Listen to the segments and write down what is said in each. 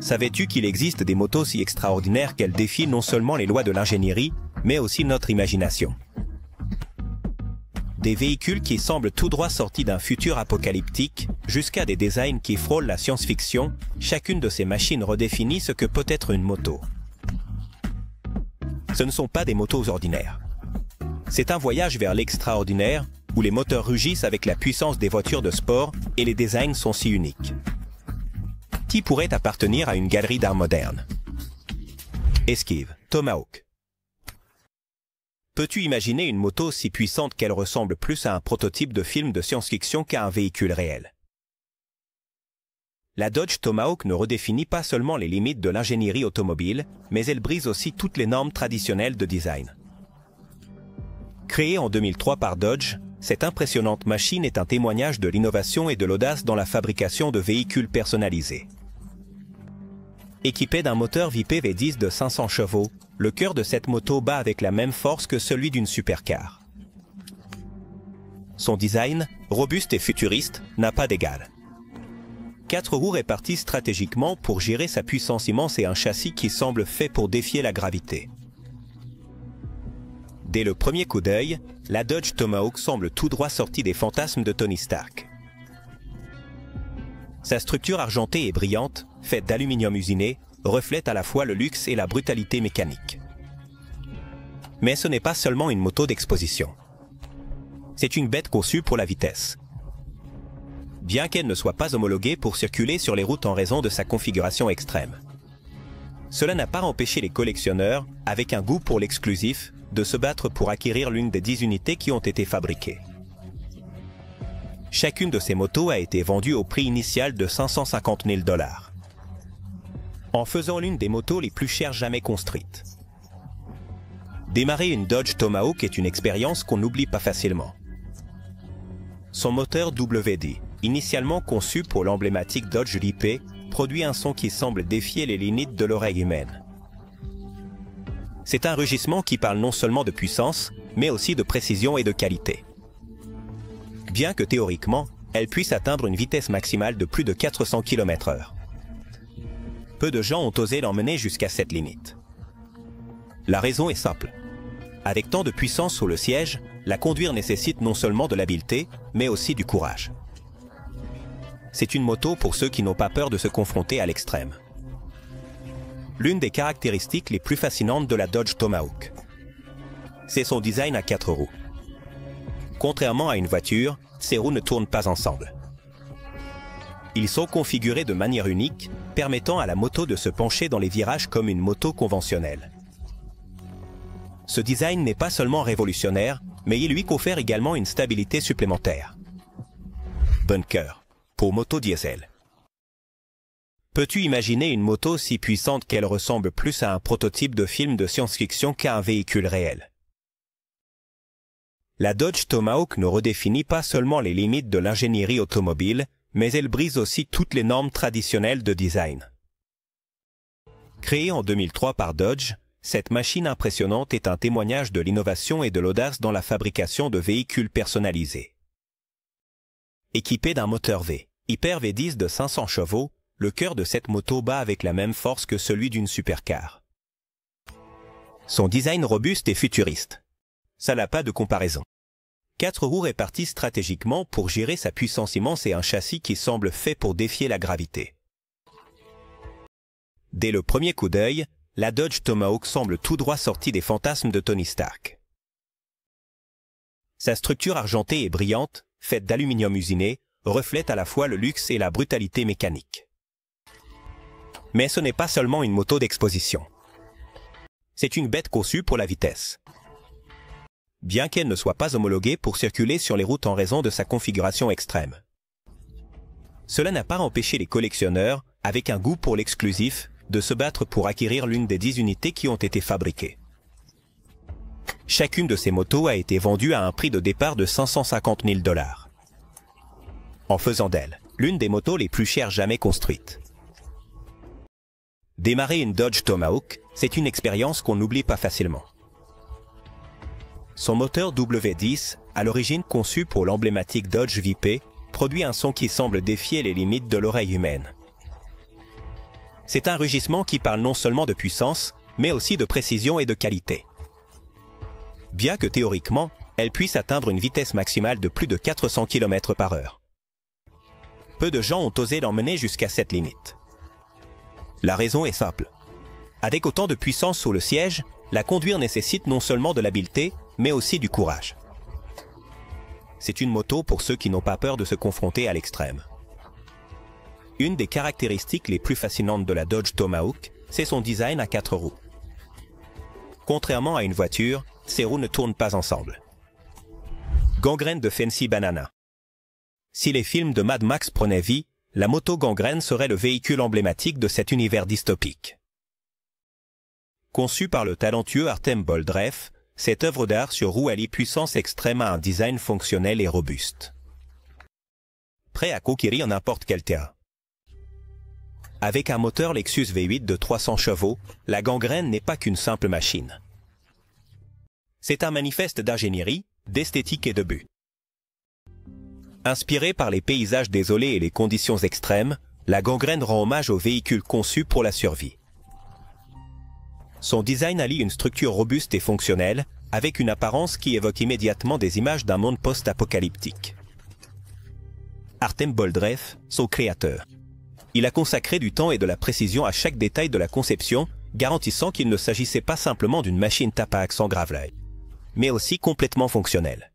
Savais-tu qu'il existe des motos si extraordinaires qu'elles défient non seulement les lois de l'ingénierie, mais aussi notre imagination? Des véhicules qui semblent tout droit sortis d'un futur apocalyptique, jusqu'à des designs qui frôlent la science-fiction, chacune de ces machines redéfinit ce que peut être une moto. Ce ne sont pas des motos ordinaires. C'est un voyage vers l'extraordinaire, où les moteurs rugissent avec la puissance des voitures de sport et les designs sont si uniques. Qui pourrait appartenir à une galerie d'art moderne? Esquive, Tomahawk. Peux-tu imaginer une moto si puissante qu'elle ressemble plus à un prototype de film de science-fiction qu'à un véhicule réel? La Dodge Tomahawk ne redéfinit pas seulement les limites de l'ingénierie automobile, mais elle brise aussi toutes les normes traditionnelles de design. Créée en 2003 par Dodge, cette impressionnante machine est un témoignage de l'innovation et de l'audace dans la fabrication de véhicules personnalisés. Équipée d'un moteur VIP V10 de 500 chevaux, le cœur de cette moto bat avec la même force que celui d'une supercar. Son design, robuste et futuriste, n'a pas d'égal. 4 roues réparties stratégiquement pour gérer sa puissance immense et un châssis qui semble fait pour défier la gravité. Dès le premier coup d'œil, la Dodge Tomahawk semble tout droit sortie des fantasmes de Tony Stark. Sa structure argentée et brillante, faite d'aluminium usiné, reflète à la fois le luxe et la brutalité mécanique. Mais ce n'est pas seulement une moto d'exposition. C'est une bête conçue pour la vitesse. Bien qu'elle ne soit pas homologuée pour circuler sur les routes en raison de sa configuration extrême. Cela n'a pas empêché les collectionneurs, avec un goût pour l'exclusif, de se battre pour acquérir l'une des 10 unités qui ont été fabriquées. Chacune de ces motos a été vendue au prix initial de 550 000 $, en faisant l'une des motos les plus chères jamais construites. Démarrer une Dodge Tomahawk est une expérience qu'on n'oublie pas facilement. Son moteur WD, initialement conçu pour l'emblématique Dodge VIP, produit un son qui semble défier les limites de l'oreille humaine. C'est un rugissement qui parle non seulement de puissance, mais aussi de précision et de qualité. Bien que théoriquement, elle puisse atteindre une vitesse maximale de plus de 400 km/h. Peu de gens ont osé l'emmener jusqu'à cette limite. La raison est simple. Avec tant de puissance sous le siège, la conduire nécessite non seulement de l'habileté, mais aussi du courage. C'est une moto pour ceux qui n'ont pas peur de se confronter à l'extrême. L'une des caractéristiques les plus fascinantes de la Dodge Tomahawk, c'est son design à 4 roues. Contrairement à une voiture, ces roues ne tournent pas ensemble. Ils sont configurés de manière unique, permettant à la moto de se pencher dans les virages comme une moto conventionnelle. Ce design n'est pas seulement révolutionnaire, mais il lui confère également une stabilité supplémentaire. Bunker, pour moto diesel. Peux-tu imaginer une moto si puissante qu'elle ressemble plus à un prototype de film de science-fiction qu'à un véhicule réel? La Dodge Tomahawk ne redéfinit pas seulement les limites de l'ingénierie automobile, mais elle brise aussi toutes les normes traditionnelles de design. Créée en 2003 par Dodge, cette machine impressionnante est un témoignage de l'innovation et de l'audace dans la fabrication de véhicules personnalisés. Équipée d'un moteur V, Hyper V10 de 500 chevaux, le cœur de cette moto bat avec la même force que celui d'une supercar. Son design robuste et futuriste. Ça n'a pas de comparaison. 4 roues réparties stratégiquement pour gérer sa puissance immense et un châssis qui semble fait pour défier la gravité. Dès le premier coup d'œil, la Dodge Tomahawk semble tout droit sortie des fantasmes de Tony Stark. Sa structure argentée et brillante, faite d'aluminium usiné, reflète à la fois le luxe et la brutalité mécanique. Mais ce n'est pas seulement une moto d'exposition. C'est une bête conçue pour la vitesse. Bien qu'elle ne soit pas homologuée pour circuler sur les routes en raison de sa configuration extrême. Cela n'a pas empêché les collectionneurs, avec un goût pour l'exclusif, de se battre pour acquérir l'une des 10 unités qui ont été fabriquées. Chacune de ces motos a été vendue à un prix de départ de 550 000 $, en faisant d'elle l'une des motos les plus chères jamais construites. Démarrer une Dodge Tomahawk, c'est une expérience qu'on n'oublie pas facilement. Son moteur W10, à l'origine conçu pour l'emblématique Dodge VIP, produit un son qui semble défier les limites de l'oreille humaine. C'est un rugissement qui parle non seulement de puissance, mais aussi de précision et de qualité. Bien que théoriquement, elle puisse atteindre une vitesse maximale de plus de 400 km/h. Peu de gens ont osé l'emmener jusqu'à cette limite. La raison est simple. Avec autant de puissance sous le siège, la conduire nécessite non seulement de l'habileté, mais aussi du courage. C'est une moto pour ceux qui n'ont pas peur de se confronter à l'extrême. Une des caractéristiques les plus fascinantes de la Dodge Tomahawk, c'est son design à 4 roues. Contrairement à une voiture, ces roues ne tournent pas ensemble. Gangrène de Fancy Banana. Si les films de Mad Max prenaient vie, la moto gangrène serait le véhicule emblématique de cet univers dystopique. Conçue par le talentueux Artem Boldrev, cette œuvre d'art sur roue allie puissance extrême à un design fonctionnel et robuste. Prêt à conquérir n'importe quel terrain. Avec un moteur Lexus V8 de 300 chevaux, la gangrène n'est pas qu'une simple machine. C'est un manifeste d'ingénierie, d'esthétique et de but. Inspirée par les paysages désolés et les conditions extrêmes, la gangrène rend hommage aux véhicules conçus pour la survie. Son design allie une structure robuste et fonctionnelle, avec une apparence qui évoque immédiatement des images d'un monde post-apocalyptique. Artem Boldrev, son créateur. Il a consacré du temps et de la précision à chaque détail de la conception, garantissant qu'il ne s'agissait pas simplement d'une machine tape-à-axe en graveleuil, mais aussi complètement fonctionnelle.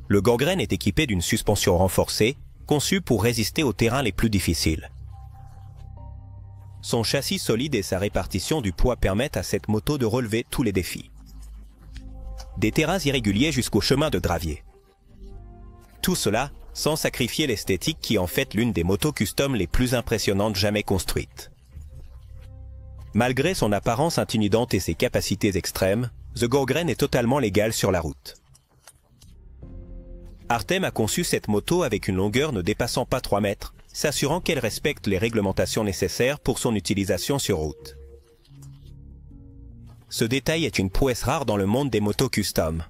Le gangrène est équipé d'une suspension renforcée, conçue pour résister aux terrains les plus difficiles. Son châssis solide et sa répartition du poids permettent à cette moto de relever tous les défis. Des terrains irréguliers jusqu'aux chemins de gravier. Tout cela sans sacrifier l'esthétique qui en fait l'une des motos custom les plus impressionnantes jamais construites. Malgré son apparence intimidante et ses capacités extrêmes, The Gangrène est totalement légal sur la route. Artem a conçu cette moto avec une longueur ne dépassant pas 3 mètres, s'assurant qu'elle respecte les réglementations nécessaires pour son utilisation sur route. Ce détail est une prouesse rare dans le monde des motos custom,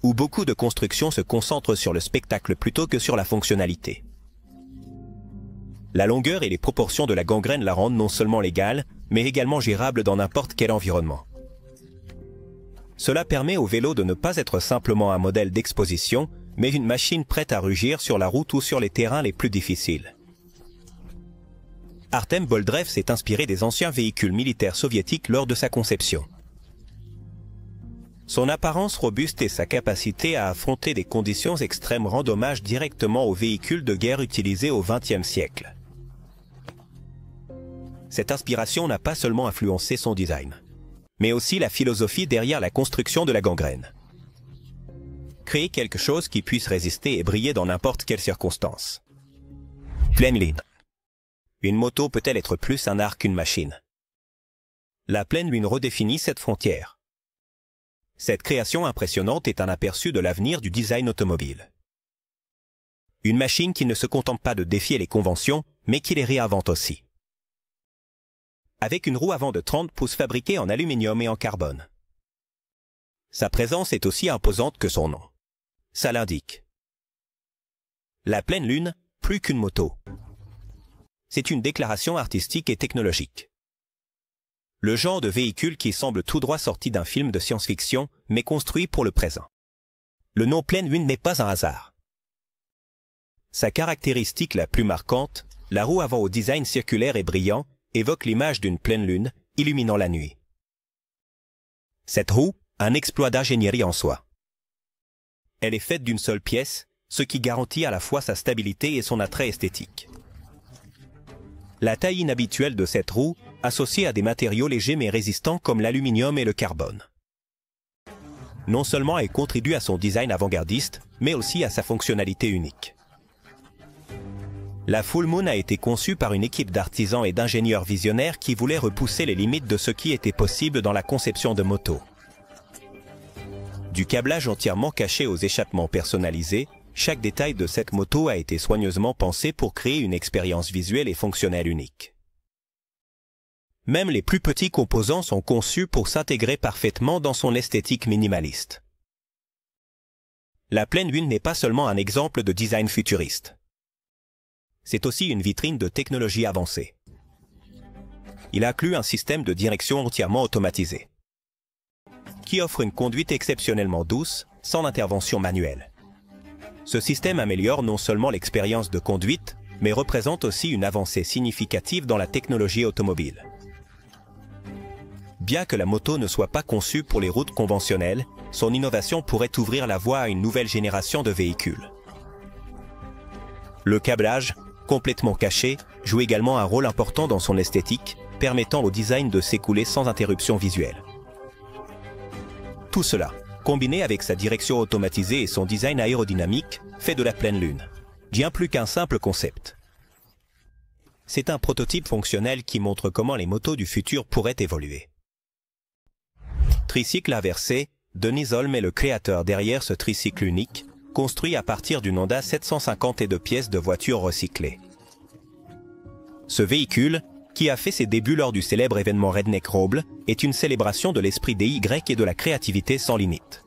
où beaucoup de constructions se concentrent sur le spectacle plutôt que sur la fonctionnalité. La longueur et les proportions de la gangrène la rendent non seulement légale, mais également gérable dans n'importe quel environnement. Cela permet au vélo de ne pas être simplement un modèle d'exposition, mais une machine prête à rugir sur la route ou sur les terrains les plus difficiles. Artem Boldrev s'est inspiré des anciens véhicules militaires soviétiques lors de sa conception. Son apparence robuste et sa capacité à affronter des conditions extrêmes rendent hommage directement aux véhicules de guerre utilisés au XXe siècle. Cette inspiration n'a pas seulement influencé son design, mais aussi la philosophie derrière la construction de la gangrène. Créer quelque chose qui puisse résister et briller dans n'importe quelle circonstance. Pleine lune. Une moto peut-elle être plus un art qu'une machine? La pleine lune redéfinit cette frontière. Cette création impressionnante est un aperçu de l'avenir du design automobile. Une machine qui ne se contente pas de défier les conventions, mais qui les réinvente aussi. Avec une roue avant de 30 pouces fabriquée en aluminium et en carbone. Sa présence est aussi imposante que son nom. Ça l'indique. La pleine lune, plus qu'une moto. C'est une déclaration artistique et technologique. Le genre de véhicule qui semble tout droit sorti d'un film de science-fiction, mais construit pour le présent. Le nom pleine lune n'est pas un hasard. Sa caractéristique la plus marquante, la roue avant au design circulaire et brillant, évoque l'image d'une pleine lune, illuminant la nuit. Cette roue, un exploit d'ingénierie en soi. Elle est faite d'une seule pièce, ce qui garantit à la fois sa stabilité et son attrait esthétique. La taille inhabituelle de cette roue, associée à des matériaux légers mais résistants comme l'aluminium et le carbone. Non seulement elle contribue à son design avant-gardiste, mais aussi à sa fonctionnalité unique. La Full Moon a été conçue par une équipe d'artisans et d'ingénieurs visionnaires qui voulaient repousser les limites de ce qui était possible dans la conception de motos. Du câblage entièrement caché aux échappements personnalisés, chaque détail de cette moto a été soigneusement pensé pour créer une expérience visuelle et fonctionnelle unique. Même les plus petits composants sont conçus pour s'intégrer parfaitement dans son esthétique minimaliste. La pleine lune n'est pas seulement un exemple de design futuriste. c'est aussi une vitrine de technologie avancée. Il inclut un système de direction entièrement automatisé, qui offre une conduite exceptionnellement douce, sans intervention manuelle. Ce système améliore non seulement l'expérience de conduite, mais représente aussi une avancée significative dans la technologie automobile. Bien que la moto ne soit pas conçue pour les routes conventionnelles, son innovation pourrait ouvrir la voie à une nouvelle génération de véhicules. Le câblage, complètement caché, joue également un rôle important dans son esthétique, permettant au design de s'écouler sans interruption visuelle. Tout cela, combiné avec sa direction automatisée et son design aérodynamique, fait de la pleine lune bien plus qu'un simple concept. C'est un prototype fonctionnel qui montre comment les motos du futur pourraient évoluer. Tricycle inversé, Denis Holm est le créateur derrière ce tricycle unique, construit à partir d'une Honda 750 et de pièces de voitures recyclées. Ce véhicule, qui a fait ses débuts lors du célèbre événement Redneck Roble, est une célébration de l'esprit des Y et de la créativité sans limite.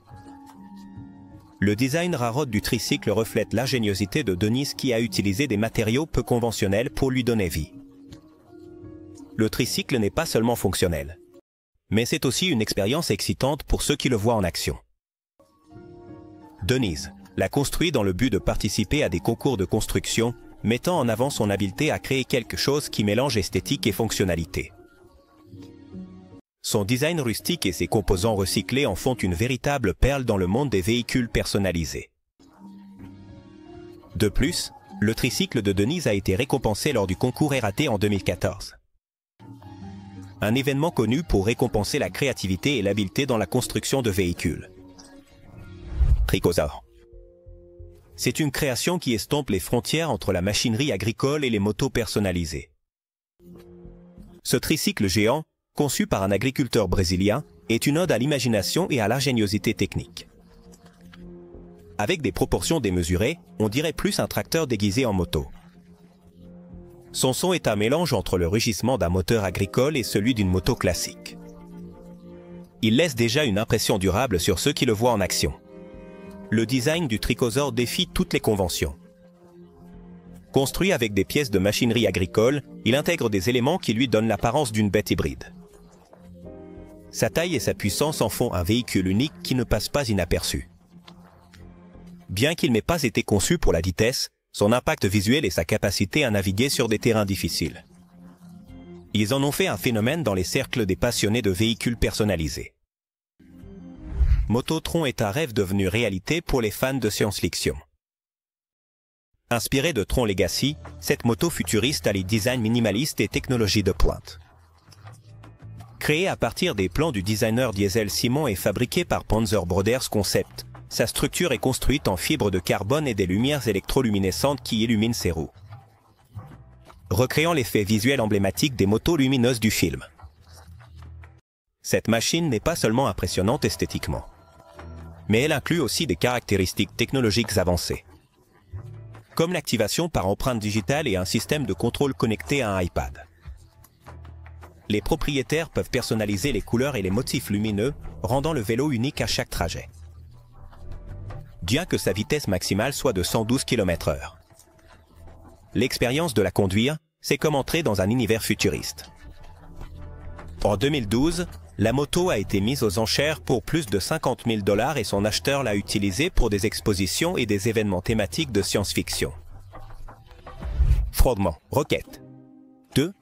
Le design rarode du tricycle reflète l'ingéniosité de Denis qui a utilisé des matériaux peu conventionnels pour lui donner vie. Le tricycle n'est pas seulement fonctionnel, mais c'est aussi une expérience excitante pour ceux qui le voient en action. Denis l'a construit dans le but de participer à des concours de construction, mettant en avant son habileté à créer quelque chose qui mélange esthétique et fonctionnalité. Son design rustique et ses composants recyclés en font une véritable perle dans le monde des véhicules personnalisés. De plus, le tricycle de Denis a été récompensé lors du concours RAT en 2014. Un événement connu pour récompenser la créativité et l'habileté dans la construction de véhicules. Tricosaur. C'est une création qui estompe les frontières entre la machinerie agricole et les motos personnalisées. Ce tricycle géant, conçu par un agriculteur brésilien, est une ode à l'imagination et à l'ingéniosité technique. Avec des proportions démesurées, on dirait plus un tracteur déguisé en moto. Son son est un mélange entre le rugissement d'un moteur agricole et celui d'une moto classique. Il laisse déjà une impression durable sur ceux qui le voient en action. Le design du Tricosaur défie toutes les conventions. Construit avec des pièces de machinerie agricole, il intègre des éléments qui lui donnent l'apparence d'une bête hybride. Sa taille et sa puissance en font un véhicule unique qui ne passe pas inaperçu. Bien qu'il n'ait pas été conçu pour la vitesse, son impact visuel et sa capacité à naviguer sur des terrains difficiles. Ils en ont fait un phénomène dans les cercles des passionnés de véhicules personnalisés. Mototron est un rêve devenu réalité pour les fans de science-fiction. Inspirée de Tron Legacy, cette moto futuriste allie design minimaliste et technologie de pointe. Créée à partir des plans du designer Diesel Simon et fabriquée par Panzer Brothers Concept, sa structure est construite en fibre de carbone et des lumières électroluminescentes qui illuminent ses roues, recréant l'effet visuel emblématique des motos lumineuses du film. Cette machine n'est pas seulement impressionnante esthétiquement, mais elle inclut aussi des caractéristiques technologiques avancées, comme l'activation par empreinte digitale et un système de contrôle connecté à un iPad. Les propriétaires peuvent personnaliser les couleurs et les motifs lumineux, rendant le vélo unique à chaque trajet. Bien que sa vitesse maximale soit de 112 km/h. L'expérience de la conduire, c'est comme entrer dans un univers futuriste. En 2012, la moto a été mise aux enchères pour plus de 50 000 $ et son acheteur l'a utilisée pour des expositions et des événements thématiques de science-fiction. Frogman Rocket 2.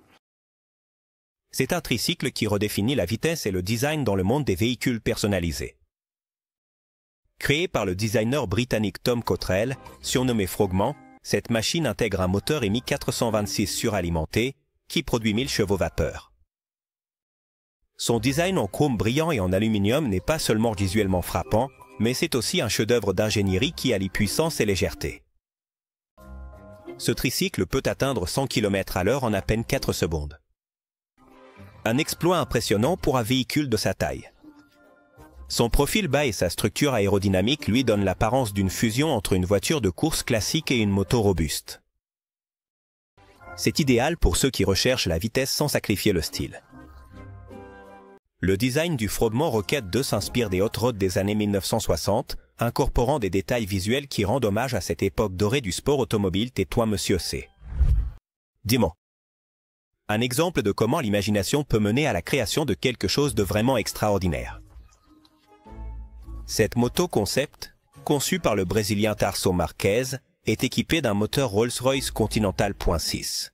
C'est un tricycle qui redéfinit la vitesse et le design dans le monde des véhicules personnalisés. Créé par le designer britannique Tom Cottrell, surnommé Frogman, cette machine intègre un moteur EMI 426 suralimenté qui produit 1000 chevaux vapeur. Son design en chrome brillant et en aluminium n'est pas seulement visuellement frappant, mais c'est aussi un chef-d'œuvre d'ingénierie qui allie puissance et légèreté. Ce tricycle peut atteindre 100 km/h en à peine 4 secondes. Un exploit impressionnant pour un véhicule de sa taille. Son profil bas et sa structure aérodynamique lui donnent l'apparence d'une fusion entre une voiture de course classique et une moto robuste. C'est idéal pour ceux qui recherchent la vitesse sans sacrifier le style. Le design du Frogman Rocket 2 s'inspire des hot rods des années 1960, incorporant des détails visuels qui rendent hommage à cette époque dorée du sport automobile. Tais-toi, Monsieur C. Dimon. Un exemple de comment l'imagination peut mener à la création de quelque chose de vraiment extraordinaire. Cette moto concept, conçue par le Brésilien Tarso Marques, est équipée d'un moteur Rolls-Royce Continental .6.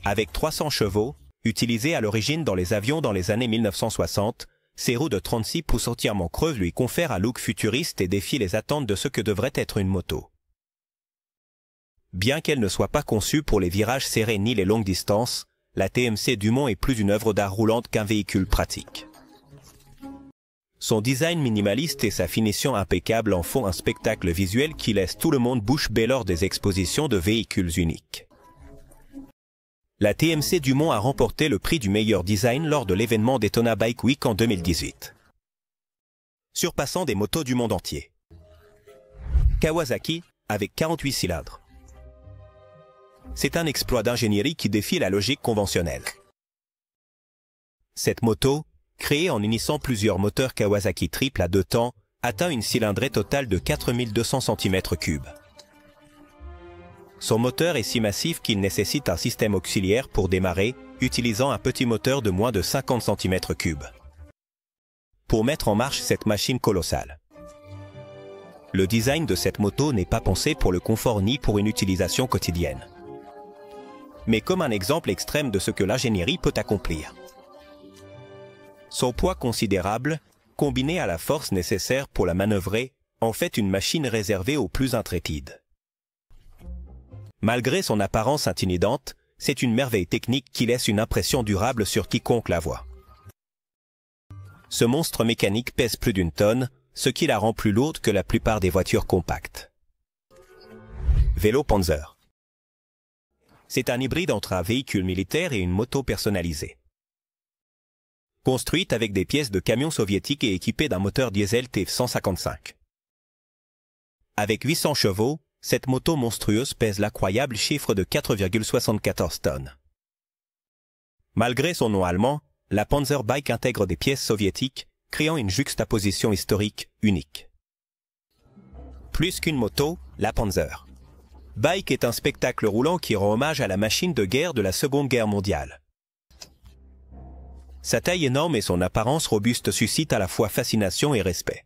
Avec 300 chevaux, utilisé à l'origine dans les avions dans les années 1960, ses roues de 36 pouces entièrement creuses lui confèrent un look futuriste et défient les attentes de ce que devrait être une moto. Bien qu'elle ne soit pas conçue pour les virages serrés ni les longues distances, la TMC Dumont est plus une œuvre d'art roulante qu'un véhicule pratique. Son design minimaliste et sa finition impeccable en font un spectacle visuel qui laisse tout le monde bouche bée lors des expositions de véhicules uniques. La TMC Dumont a remporté le prix du meilleur design lors de l'événement Daytona Bike Week en 2018. Surpassant des motos du monde entier. Kawasaki, avec 48 cylindres. C'est un exploit d'ingénierie qui défie la logique conventionnelle. Cette moto, créée en unissant plusieurs moteurs Kawasaki triple à 2 temps, atteint une cylindrée totale de 4200 cm3. Son moteur est si massif qu'il nécessite un système auxiliaire pour démarrer, utilisant un petit moteur de moins de 50 cm3. Pour mettre en marche cette machine colossale. Le design de cette moto n'est pas pensé pour le confort ni pour une utilisation quotidienne, mais comme un exemple extrême de ce que l'ingénierie peut accomplir. Son poids considérable, combiné à la force nécessaire pour la manœuvrer, en fait une machine réservée aux plus intrépides. Malgré son apparence intimidante, c'est une merveille technique qui laisse une impression durable sur quiconque la voit. Ce monstre mécanique pèse plus d'1 tonne, ce qui la rend plus lourde que la plupart des voitures compactes. Vélo Panzer. C'est un hybride entre un véhicule militaire et une moto personnalisée. Construite avec des pièces de camions soviétiques et équipée d'un moteur diesel TF155. Avec 800 chevaux, cette moto monstrueuse pèse l'incroyable chiffre de 4,74 tonnes. Malgré son nom allemand, la Panzer Bike intègre des pièces soviétiques, créant une juxtaposition historique unique. Plus qu'une moto, la Panzer Bike est un spectacle roulant qui rend hommage à la machine de guerre de la Seconde Guerre mondiale. Sa taille énorme et son apparence robuste suscitent à la fois fascination et respect.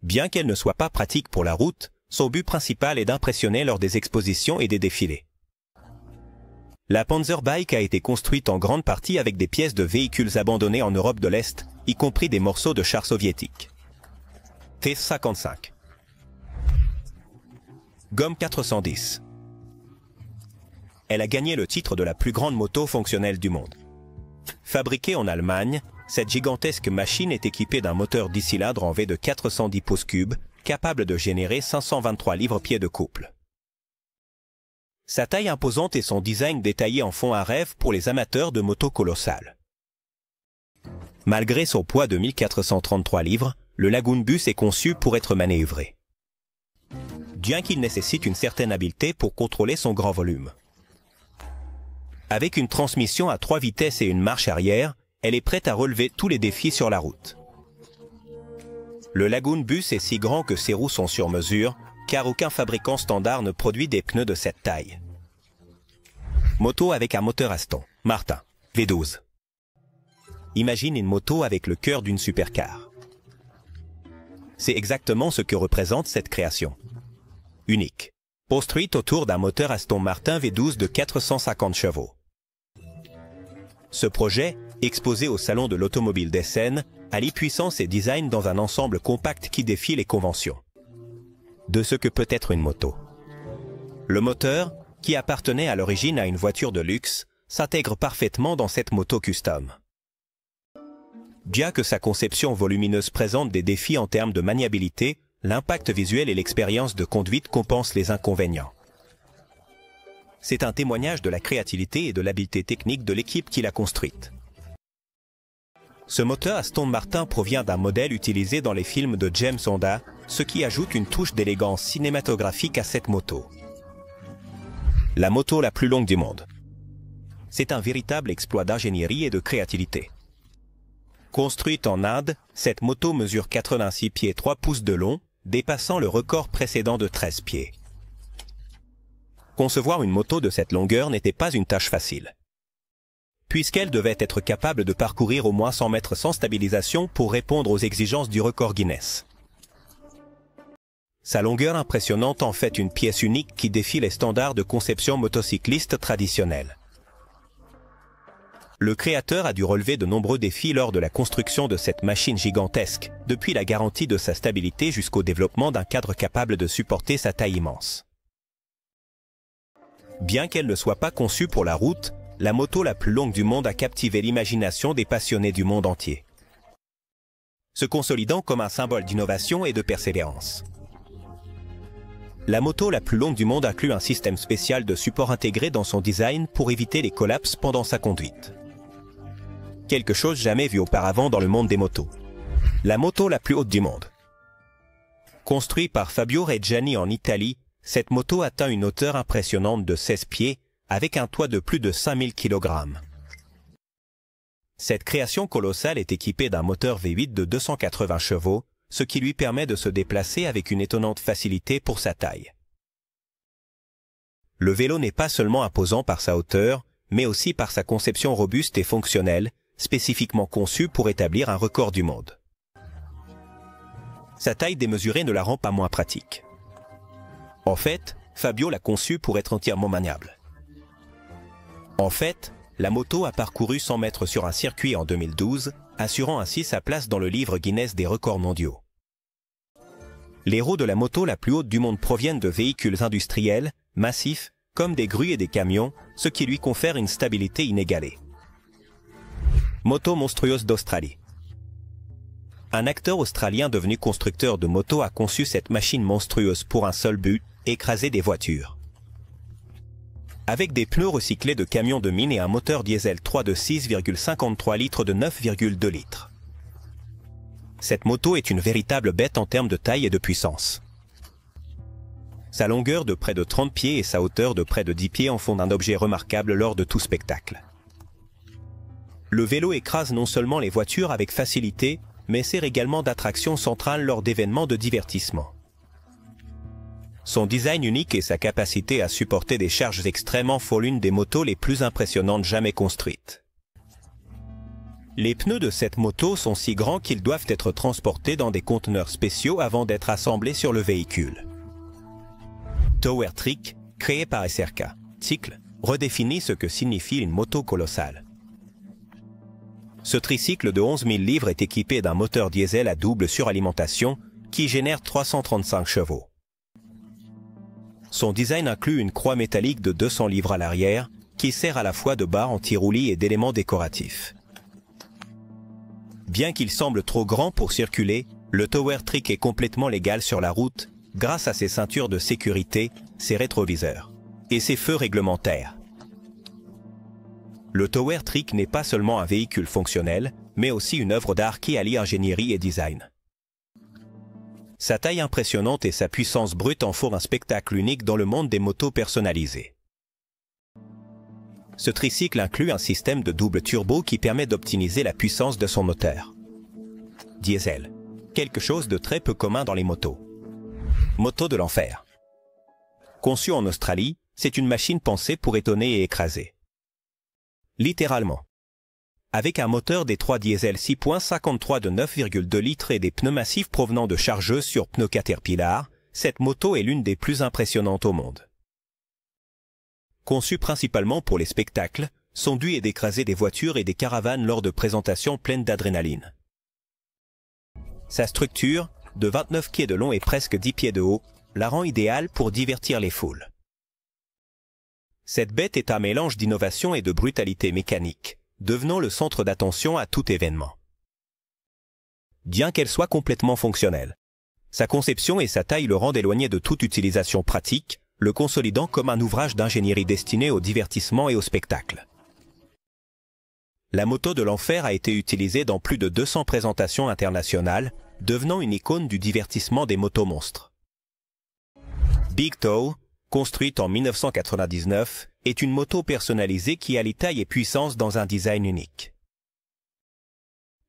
Bien qu'elle ne soit pas pratique pour la route, son but principal est d'impressionner lors des expositions et des défilés. La Panzer Bike a été construite en grande partie avec des pièces de véhicules abandonnés en Europe de l'Est, y compris des morceaux de chars soviétiques. T-55. Gomme 410. Elle a gagné le titre de la plus grande moto fonctionnelle du monde. Fabriquée en Allemagne, cette gigantesque machine est équipée d'un moteur 10 cylindres en V de 410 pouces cubes, capable de générer 523 livres-pieds de couple. Sa taille imposante et son design détaillé en font un rêve pour les amateurs de motos colossales. Malgré son poids de 1433 livres, le Lagoon Bus est conçu pour être manœuvré. Bien qu'il nécessite une certaine habileté pour contrôler son grand volume. Avec une transmission à 3 vitesses et une marche arrière, elle est prête à relever tous les défis sur la route. Le Lagoon Bus est si grand que ses roues sont sur mesure, car aucun fabricant standard ne produit des pneus de cette taille. Moto avec un moteur Aston Martin V12. Imagine une moto avec le cœur d'une supercar. C'est exactement ce que représente cette création. Unique. Construite autour d'un moteur Aston Martin V12 de 450 chevaux. Ce projet, exposé au Salon de l'Automobile d'Essen, allie puissance et design dans un ensemble compact qui défie les conventions. De ce que peut être une moto. Le moteur, qui appartenait à l'origine à une voiture de luxe, s'intègre parfaitement dans cette moto custom. Bien que sa conception volumineuse présente des défis en termes de maniabilité, l'impact visuel et l'expérience de conduite compensent les inconvénients. C'est un témoignage de la créativité et de l'habileté technique de l'équipe qui l'a construite. Ce moteur Aston Martin provient d'un modèle utilisé dans les films de James Honda, ce qui ajoute une touche d'élégance cinématographique à cette moto. La moto la plus longue du monde. C'est un véritable exploit d'ingénierie et de créativité. Construite en Inde, cette moto mesure 86 pieds 3 pouces de long, dépassant le record précédent de 13 pieds. Concevoir une moto de cette longueur n'était pas une tâche facile, puisqu'elle devait être capable de parcourir au moins 100 mètres sans stabilisation pour répondre aux exigences du record Guinness. Sa longueur impressionnante en fait une pièce unique qui défie les standards de conception motocycliste traditionnels. Le créateur a dû relever de nombreux défis lors de la construction de cette machine gigantesque, depuis la garantie de sa stabilité jusqu'au développement d'un cadre capable de supporter sa taille immense. Bien qu'elle ne soit pas conçue pour la route, la moto la plus longue du monde a captivé l'imagination des passionnés du monde entier, se consolidant comme un symbole d'innovation et de persévérance. La moto la plus longue du monde inclut un système spécial de support intégré dans son design pour éviter les collapses pendant sa conduite. Quelque chose jamais vu auparavant dans le monde des motos. La moto la plus haute du monde. Construite par Fabio Reggiani en Italie, cette moto atteint une hauteur impressionnante de 16 pieds avec un toit de plus de 5000 kg. Cette création colossale est équipée d'un moteur V8 de 280 chevaux, ce qui lui permet de se déplacer avec une étonnante facilité pour sa taille. Le vélo n'est pas seulement imposant par sa hauteur, mais aussi par sa conception robuste et fonctionnelle, spécifiquement conçue pour établir un record du monde. Sa taille démesurée ne la rend pas moins pratique. En fait, Fabio l'a conçue pour être entièrement maniable. En fait, la moto a parcouru 100 mètres sur un circuit en 2012, assurant ainsi sa place dans le livre Guinness des records mondiaux. Les roues de la moto la plus haute du monde proviennent de véhicules industriels, massifs, comme des grues et des camions, ce qui lui confère une stabilité inégalée. Moto monstrueuse d'Australie. Un acteur australien devenu constructeur de motos a conçu cette machine monstrueuse pour un seul but, écraser des voitures. Avec des pneus recyclés de camions de mine et un moteur diesel 3 de 6,53 litres de 9,2 litres. Cette moto est une véritable bête en termes de taille et de puissance. Sa longueur de près de 30 pieds et sa hauteur de près de 10 pieds en font un objet remarquable lors de tout spectacle. Le vélo écrase non seulement les voitures avec facilité, mais sert également d'attraction centrale lors d'événements de divertissement. Son design unique et sa capacité à supporter des charges extrêmes en font l'une des motos les plus impressionnantes jamais construites. Les pneus de cette moto sont si grands qu'ils doivent être transportés dans des conteneurs spéciaux avant d'être assemblés sur le véhicule. Tower Trick, créé par SRK, Cycle, redéfinit ce que signifie une moto colossale. Ce tricycle de 11 000 livres est équipé d'un moteur diesel à double suralimentation qui génère 335 chevaux. Son design inclut une croix métallique de 200 livres à l'arrière qui sert à la fois de barre anti-roulis et d'éléments décoratifs. Bien qu'il semble trop grand pour circuler, le Tower Trick est complètement légal sur la route grâce à ses ceintures de sécurité, ses rétroviseurs et ses feux réglementaires. Le Tower Trick n'est pas seulement un véhicule fonctionnel, mais aussi une œuvre d'art qui allie ingénierie et design. Sa taille impressionnante et sa puissance brute en font un spectacle unique dans le monde des motos personnalisées. Ce tricycle inclut un système de double turbo qui permet d'optimiser la puissance de son moteur. Diesel, quelque chose de très peu commun dans les motos. Moto de l'enfer. Conçue en Australie, c'est une machine pensée pour étonner et écraser. Littéralement. Avec un moteur D3 diesel 6.53 de 9,2 litres et des pneus massifs provenant de chargeuses sur pneus Caterpillar, cette moto est l'une des plus impressionnantes au monde. Conçue principalement pour les spectacles, son but est d'écraser des voitures et des caravanes lors de présentations pleines d'adrénaline. Sa structure, de 29 pieds de long et presque 10 pieds de haut, la rend idéale pour divertir les foules. Cette bête est un mélange d'innovation et de brutalité mécanique, devenant le centre d'attention à tout événement. Bien qu'elle soit complètement fonctionnelle, sa conception et sa taille le rendent éloigné de toute utilisation pratique, le consolidant comme un ouvrage d'ingénierie destiné au divertissement et au spectacle. La moto de l'enfer a été utilisée dans plus de 200 présentations internationales, devenant une icône du divertissement des motos monstres. Big Toe, construite en 1999, est une moto personnalisée qui allie taille et puissance dans un design unique.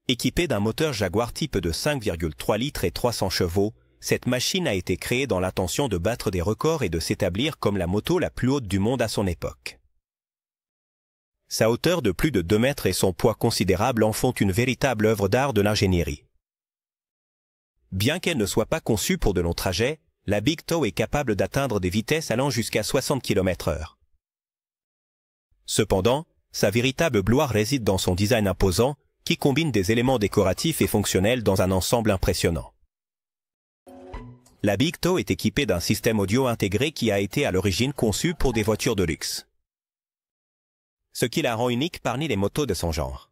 Équipée d'un moteur Jaguar type de 5,3 litres et 300 chevaux, cette machine a été créée dans l'intention de battre des records et de s'établir comme la moto la plus haute du monde à son époque. Sa hauteur de plus de 2 mètres et son poids considérable en font une véritable œuvre d'art de l'ingénierie. Bien qu'elle ne soit pas conçue pour de longs trajets, la Big Toe est capable d'atteindre des vitesses allant jusqu'à 60 km/h. Cependant, sa véritable gloire réside dans son design imposant, qui combine des éléments décoratifs et fonctionnels dans un ensemble impressionnant. La Big Toe est équipée d'un système audio intégré qui a été à l'origine conçu pour des voitures de luxe, ce qui la rend unique parmi les motos de son genre.